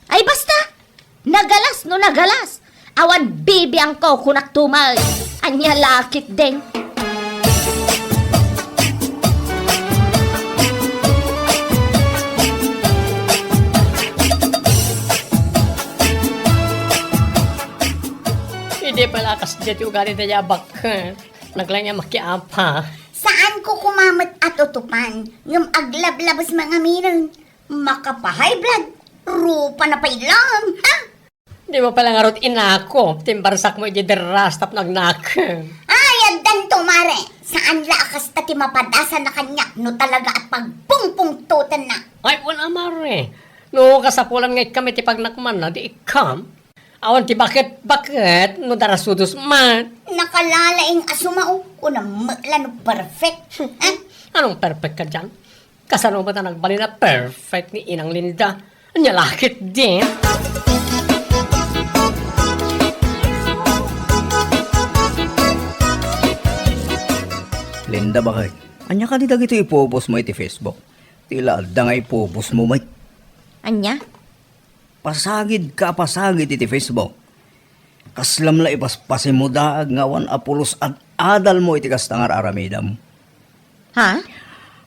I: Ay basta! Nagalas no nagalas! Awan bibi ang ko kunak tumag. Anya lakit deng.
A: Hindi pala kas dyan yung ugali na yabak. Naglang niya makiapa.
F: Saan ko kumamat at utupan? Ngam aglablabas mga minan. Makapahay blood. Rupa na pailang, ha?
A: Hindi mo pala nga rot inako. Timbarsak mo yung deras tap nagnak.
F: Ay, adan tumare. Saan la akas tati mapadasa na kanya no talaga at pagpungpungtutan na.
A: Ay, wala mare. No, kasapulan ngay kami ti pagnakman na, di ikam. Awan ti bakit, no darasudos man.
F: Nakalalaing asumao ko na maklano perfect.
A: Anong perfect ka dyan? Kasano ba na nagbali na perfect ni Inang Linda? Anya lakit din.
D: Linda, bakit? Anya ka nila gito ipopos mo iti Facebook. Tila da nga ipopos mo, may.
I: Anya?
D: Pasagid ka, pasagid iti Facebook. Kaslam la ipaspasin mo daag ngawan apulos at adal mo iti kastangar aramidam.
I: Ha?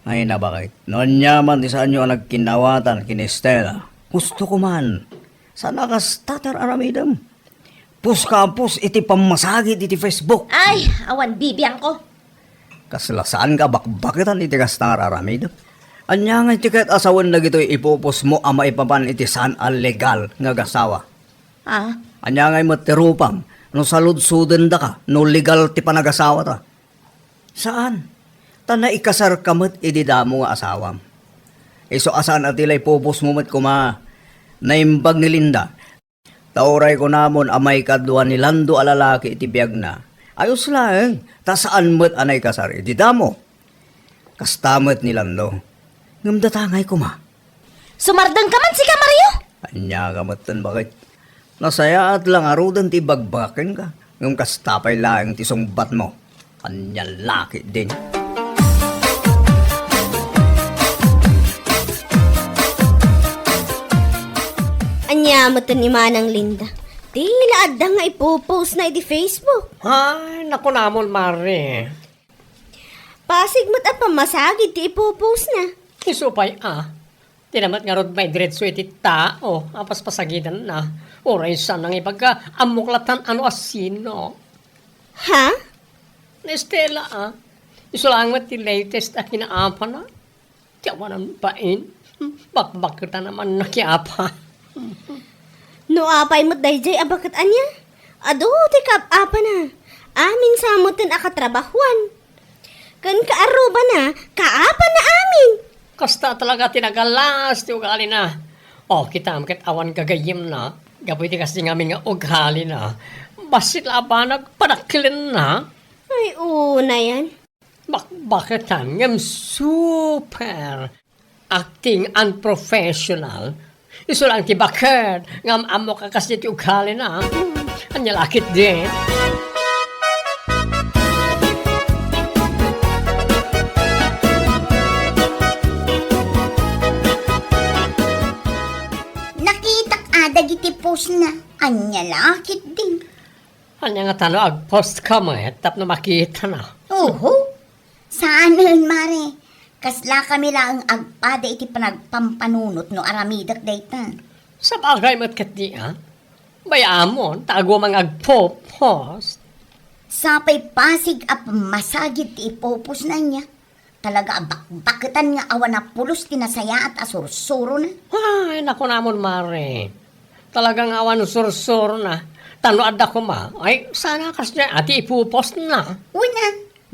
D: Ay na bakit? Noon yaman ti saan nyo ang nagkinawatan kini Stella. Gusto ko man. Sana kas tatar aramidam. Pus kapus iti pamasagid iti Facebook.
I: Ay, awan bibiyang ko.
D: Kaslasaan ka bakbakitan iti kastangar aramidam. Anya nga iti kahit asawan na gito'y ipupos mo ama ipapan iti saan al legal nga gasawa.
I: Ah,
D: Anya nga'y matirupam, no saludsuden da ka, no legal ti panagasawa ta. Saan? Tana ikasar kamot ididamo nga asawam. Iso asan at ilay pupos mo mat kuma, naimbag ni Linda. Tauray ko namon amay kadwa ni Lando alalaki iti biyag na. Ayos lang, ta saan mo't anay kasar ididamo. Kastamot ni Lando. Ngamdatangay ko ma.
I: sumardang ka man si ka, Mario?
D: Anya kamatan bakit? Nasaya at lang arudan ti bagbakin ka. Ngam kastapay lang ti sungbat mo. Anya laki din.
C: Anya mo ni Manang Linda. Tila adda nga ipopost na iti Facebook.
A: Ay, naku namon, Mare.
C: Pasig mo't at pamasagid ti ipopost na.
A: Isupay tinamat nga rod may diretso iti tao. Apas pasagidan na. Oray sa nang ibaga amuklatan ano asino.
C: Ha?
A: Na Estela Isulangat ti latest a kinaapa na. Tiyawanan pain. Bakbakita naman nakiapa.
C: No apay mo't dayjay abakat anya. Ado ti apa na. Amin sa moten akatrabahuan. Kan kaaruba na, kaapa na amin.
A: Kasta talaga tinagalas ti ugali na. Kita awan gagayim na. Gaboy ti kasi ngamin nga ugali na. Basit laba nagpanakilin na.
C: Ay, una yan.
A: Bakit ngam super acting unprofessional. Iso lang ti bakit ngam amo ka kasi ti ugali na. Anya lakit din.
F: Dagiti post na, anya lakit din.
A: Anya nga talo ag-post ka mo tapno makita na.
F: Oho, saan nun, Mare? Kasla kami lang agpada iti panagpampanunot no aramidak dayta.
A: Sa bagay mo't kat di bayamon, tago mang ag-post.
F: Sapay pasig ap masagit ti ipopos na niya. Talaga bakbakitan nga awan na pulos tinasaya at asursuro na.
A: Ay, naku namon, Mare. Talagang awan sursur na. Tanoad ako ay sana kasi ati ipupost na.
F: Una,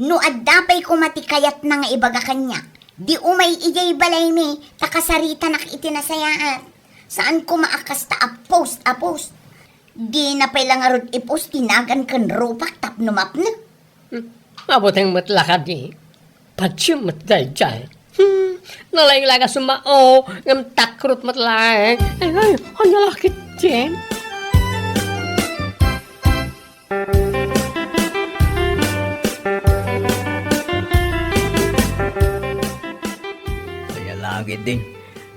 F: no addapay ko matikayat na nga ibaga kanya. Di umay ijay balay mi, takasarita nak itinasayaan. Saan ko maakas ta a post. Di na pay lang arod ipost, tinagan kan rupak tapnumap na.
A: Mabuteng matlaka di. Patsyung matday-jay. Nalayang laga sumao, ngam takrut matlayang. Ay, ano lakit din?
D: Kaya lagi din.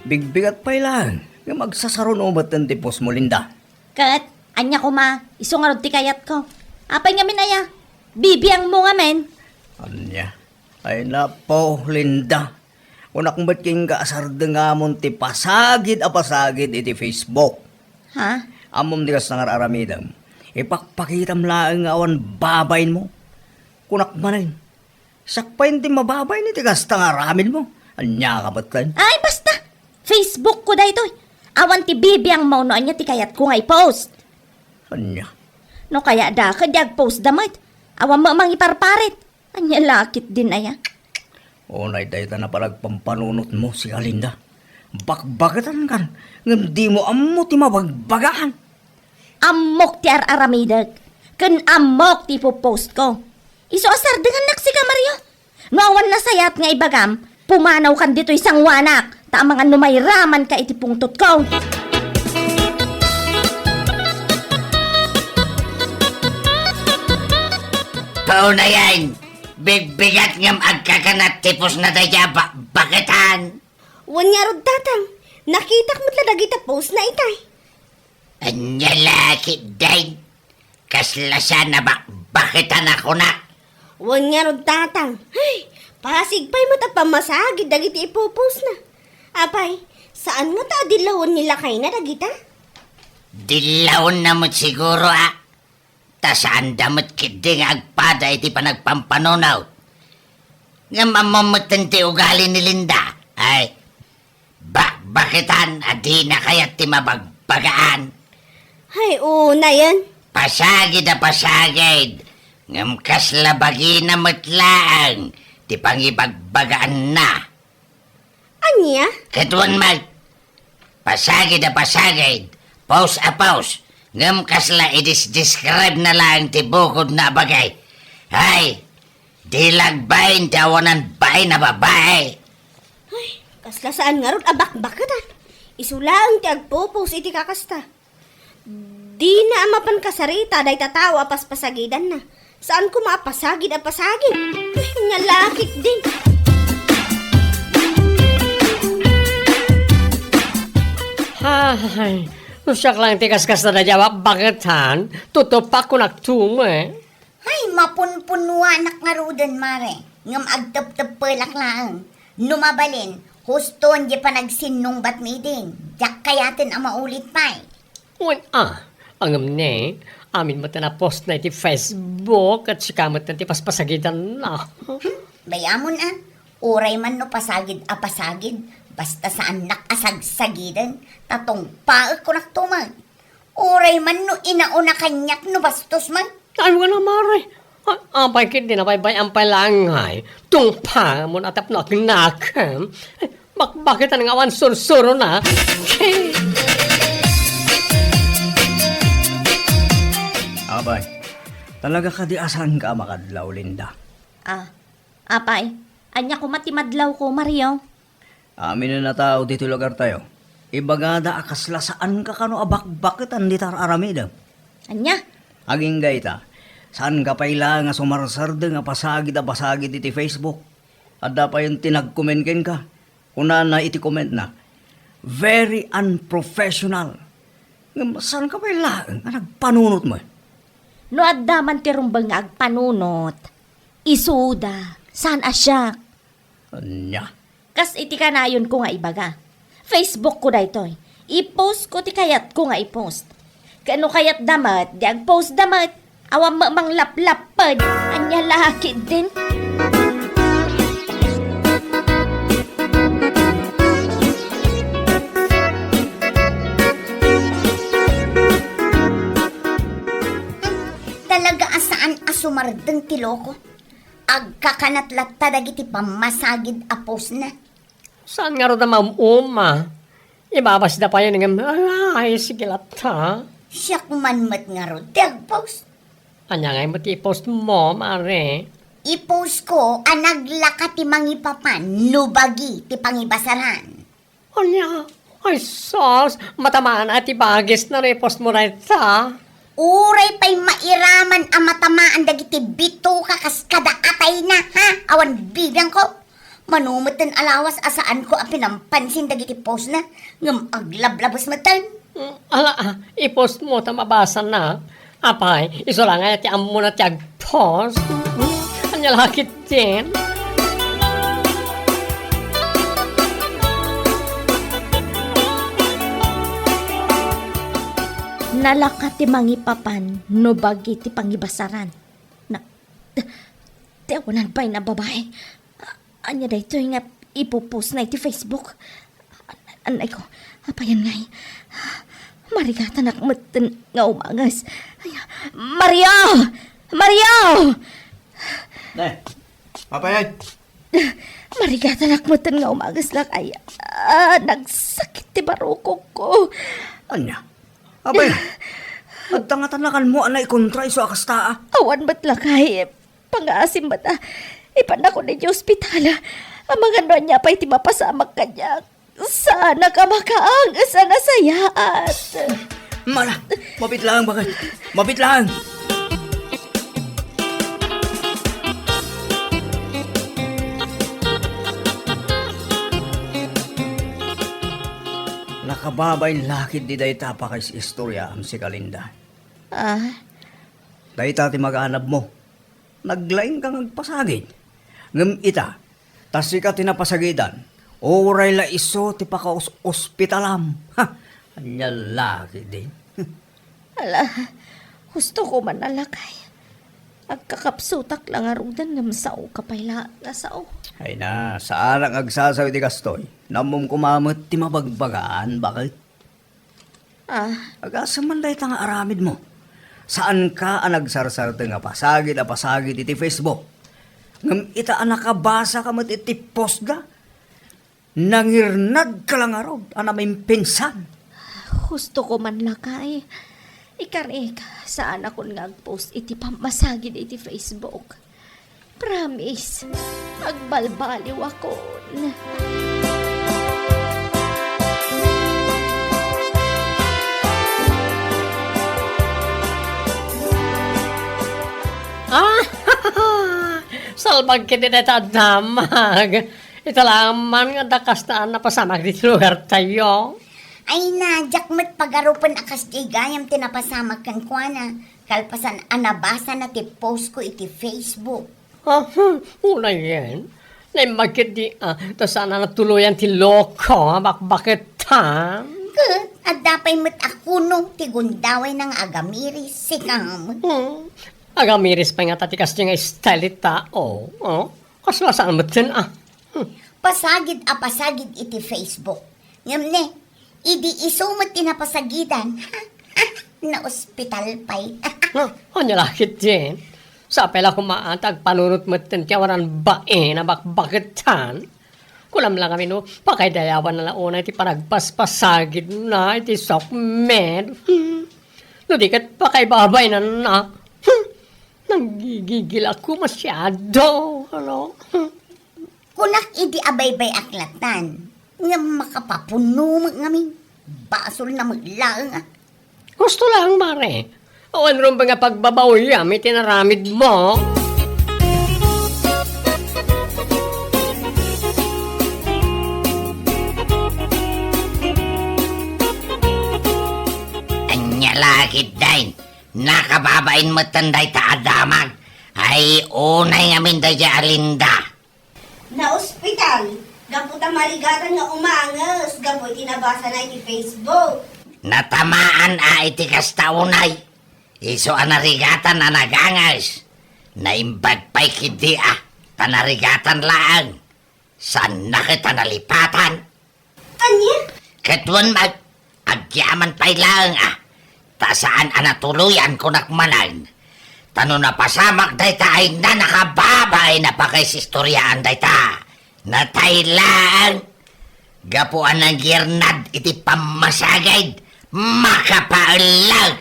D: Bigbigat pa lang. Nga magsasaron o ba't ang tipos mo, Linda?
I: Kat, anya ko ma, iso nga rod ti kayat ko. Apay nga minaya, bibiyang mo nga men.
D: Anya? Ay na po, Linda. Una kung ba't king kaasarda nga mon ti pasagid iti Facebook.
I: Ha?
D: Amom di kas nangar aramidam. Ipakpakitam laang awan babayin mo. Kunak manin. Sakpain ti mababay ni ti kas tangaramin mo. Anya ka ba't kan?
I: Ay, basta! Facebook ko da ito. Awan ti bibiyang mo no anya ti kayat ko nga i-post.
D: Anya?
I: No kaya da, kadyag post damay. Awan mo mang iparparit. Anya lakit din aya.
D: Unay dahi na palagpampanunot mo si Alinda. Bakbagatan kan. Ngam di mo amo ti mabagbagaan.
I: Amok ti aramidag. Kan amok ti post ko. Iso asar dengan nak si ka, Mario. Ngawan na sayat nga ibagam, pumanaw kan dito isang wanak. Tamang ano may raman ka iti pungtot ko.
H: Pao na yan. Bigbigat ngam agkakanat tipos na daya bakitan.
C: Wanya rod tatang, nakitak mo't ladagita post na itay.
H: Anya laki day. Kaslasan na bakitan ako na.
C: Wanya rod tatang, ay, pasigpay mo pamasagid dagiti ipopost na. Apay, saan nga ta dilawon nila kay na dagita?
H: Dilawon na mo't siguro tasaan damot kiding agpada iti panagpampanonaw. Nga mamamutan ti ugali ni Linda. Ay, bakitan adi na kayat ti mabagbagaan.
C: Ay, una yan.
H: Pasagid a pasagid. Ngam kaslabagi na matlaang ti pangibagbagaan na.
C: Anya?
H: Katuan mag, pasagid a pasagid, pause a pause. Ngam kasla i-describe na lang ti bukod na bagay. Ay, dilagbayin tawanan bay na babae.
C: Ay, kasla saan nga rod abak-bakatan. Isulaang ti agpopos iti kakasta. Di na amapan kasarita day tatawa paspasagidan na. Saan ko mapasagid a pasagid? Ay, nalakit din.
A: Ay, siyak lang tikas-kas na jawab, bakit han? Tutupak ko nagtungo
F: Ay, mapunpunuanak nga rudan, mare. Ngam agtap-tap pelak lang. Numabalin, huston di pa nagsinong bat meeting. Jak kayatin ang maulit pa
A: Ang amne, amin mo na post na iti Facebook at sikamot na iti paspasagidan na.
F: Bayamon uray man no pasagid a pasagid. Basta saan nakasagsagidan, tatong paak ko naktumag. Uray man no inauna kanyak no bastos man.
A: Ay mo na, Mare. Ampay kit din, apay ampay langay. Tungpa mo natap na kinakam. Bakit ang awan sursuro na?
D: Abay, talaga ka di asan ka makadlaw, Linda?
I: Apay, anya ko matimadlaw ko, Mario.
D: Amin na tao dito lugar tayo. Ibagada akasla saan ka kano abak-bakitan di tar aramida.
I: Anya?
D: Aging gaita, saan ka paila nga sumarsarde nga pasagid a pasagid iti Facebook. Adda pa yung tinag-commentin ka. Una na iti comment na, very unprofessional. Nga saan ka paila nga nagpanunot mo?
I: No addaman ti rumbang nga agpanunot. Isuda, saan asya?
D: Anya?
I: Kas iti kanayon ko nga ibaga. Facebook ko daytoy. I-post ko ti kayat ko nga i-post. Kano kayat damat, di ag-post damat. Awam mang laplapad. Anya laki din.
F: Talaga asaan asumardeng ti loko. Agkakanatlat dagiti pamasagid a post na.
A: Saan nga ro na mamuma? Ibabas na pa yan ng ay, sige lata.
F: Siyak man mat nga ro, ti agpost.
A: Anya nga mo ti-post mo, Mare.
F: I-post ko ang naglaka ti mangipapan, nubagi ti pangibasaran.
A: Anya, ay sos, matamaan at ibagis na repost mo na ita.
F: Uray pa'y mairaman ang matamaan dagiti bito kakaskada atay na, ha? Awan bibiyang ko. Manumutan alawas asaan ko ang pinampansin dagiti post na ngam aglablabas matan.
A: I-post mo, tamabasa na. Apay, iso lang nga ti amo na ti ag-post. Anya lakit din.
I: Nalaka ti mangipapan, no bagi ti pangibasaran. Tewanan pa'y na babae. Anya da ito nga ipopost na iti Facebook. Anay ko, apayan ngay. Marigatan akmatan nga umangas. Mario! Mario!
D: Ne, apayan.
I: Marigatan akmutan nga umagas lang ay nagsakit ti barukog ko.
D: Anya? Abay, agtangatan mo anay kontra iso akasta.
I: Awan ba't lakay, pang-aasim ba't ipan ako na di ospitala. Ang mga nonya pa iti mapasamak kanya. Sana ka makaang, sana sayaat.
D: Mala, mapit lang bakit? Mapit lang! Nakababay lakid di dayta pa kay istorya am si Kalinda. Dayta ti mag-anab mo. Naglaing kang agpasagid. Ngem ita, tasi ka tinapasagidan. Oray la iso ti paka-ospitalam. Ha! Anya lakid din.
I: Ala, gusto ko man alakay. Agkakapsutak lang arudan ng sao kapayla na sao.
D: Ay na, saan ang agsasawi ti kastoy? Namum kumamot ti mabagbagaan, bakit? Agasa man dahi nga aramid mo. Saan ka ang nagsarsarte nga pasagid a pasagid iti Facebook? Ngam ita ang nakabasa ka mat iti post ga? Nangirnag ka lang arod, anaming pinsan.
I: Gusto ko man lakay. Ikarik, saan ako nag-post iti pamasagid iti Facebook. Promise, agbalbaliw ako.
A: Salbag kiti deta damag. Italaman nga dakastaan na pasamag di lugar tayo.
F: Ay na, jakmat pagarupan akas di gayam tinapasamak kan kuana. Kalpasan anabasa na ti post ko iti Facebook.
A: Una yan. Naimagkit di, ta sana natuluyan ti loko, bakit ha?
F: At dapay mat ako no, ti gundaway ng agamiris, sikam.
A: Agamiris pa nga tatikas niya nga style tao. Kasla saan mo din
F: Pasagid a pasagid iti Facebook. Ngam idi isumat tinapasagidan. Na ospital pa'y.
A: Anya lakit din. Sa pela kumaatag panunot mo din kaya waran bae na bakbakitan. Kulam lang kami no, pakaydayawan na launa iti panagpaspasagid na iti sokmed. No di kat pakaybabay na. Nanggigigil ako masyado. Ano?
F: Kunak idi abaybay aklatan. Nga makapapuno ngamin. Basol na maglaang.
A: Gusto lang, Mare. O ano rin ba nga pagbabawya, may tinaramid mo?
H: Anya lakit dahin. Nakababain mo tanday ta adamag. Ay unay ngamin da Alinda.
C: Na ospital, gaputa marigatan nga umangas, gapu tinabasa na iti Facebook.
H: Natamaan iti kastaunay. Iso anarigatan na nagangas. Naimbag pa'y kidi tanarigatan laang. San na kita nalipatan?
C: Anya?
H: Katwan agyaman pa'y laang Tasaan anatuluyan ko nakmanan. Tano na pasamak dayta ay na nakababay na pakaisistoryaan dayta. Nataylaan. Gapuan ng girnad iti pamasagay. Makapaalag.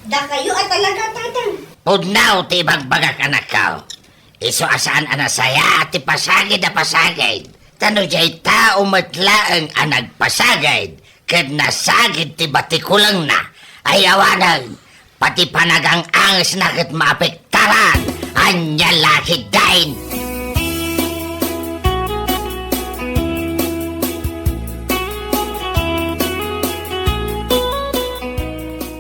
C: Da kayo at talaga tatang.
H: Pudnaw ti bagbagak anak ka. Iso asaan anasaya at ti pasagid na pasagid. Tano jay tao matlaang anagpasagid. Kad nasagid ti batikulang na. Ay awanan. Pati panagang angas na kat maapektaran. Anya lakid dahin.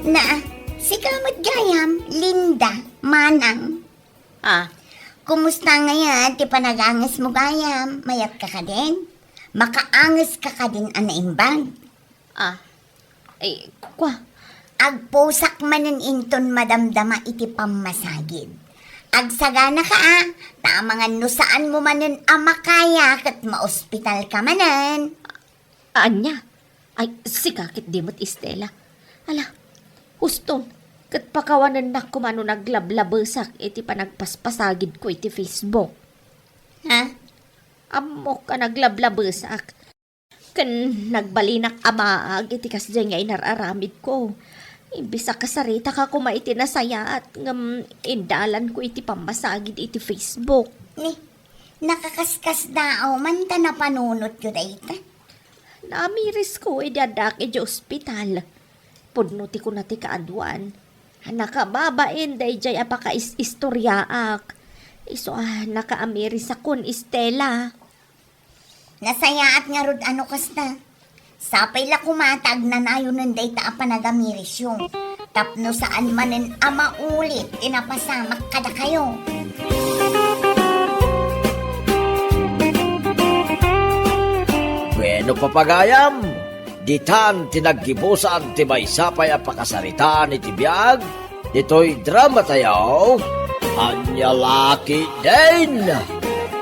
F: Na, si Kamat Gayam, Linda, Manang. Kumusta ngayon? Ti panagangas mo gayam? Mayat ka ka din? Makaangas ka ka din anaimbag?
I: Kwa?
F: Agpusak manen inton madamdama iti pamasagid. Agsagana ka Tamangan no saan mo manen amakaya kat maospital ka manen.
I: Anya? Ay, sikakit di mo't Estela. Ala, husto. Kat pakawanan na kumano naglablabesak iti panagpaspasagid ko iti Facebook.
F: Ha?
I: Amo ka naglablabesak. Kan nagbalinak amaag iti kasdya nga inararamid ko. Imbis sa kasarita ka kumaiti na saya at ngam indalan ko iti pamasagid iti Facebook.
F: Ni, nakakaskas dao man ta na panunot yun dayta.
I: Namiris ko idadak iti ospital. Pudnuti ko na ti kaaduan. Nakababain day jay apaka istoryaak. Iso nakaamiris akon Estela.
F: Nasayaat nga rod ano kasta. Sapay la kumatag na nayo ng dayta apa nagamiris yung. Tapno saan manen ama ulit inapasamak kada kayo.
G: Bueno papagayam, ditan tinaggibusan ti maysapay a pakasaritaan iti biyag, dito'y drama tayo, Anyalaki din!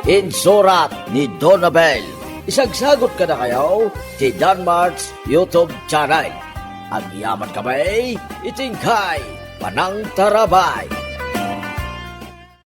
G: Insurat ni Donabel. Isagsagot ka na kayo ti Danmarks YouTube channel. Ang yaman kamay, itingkay, panang tarabay.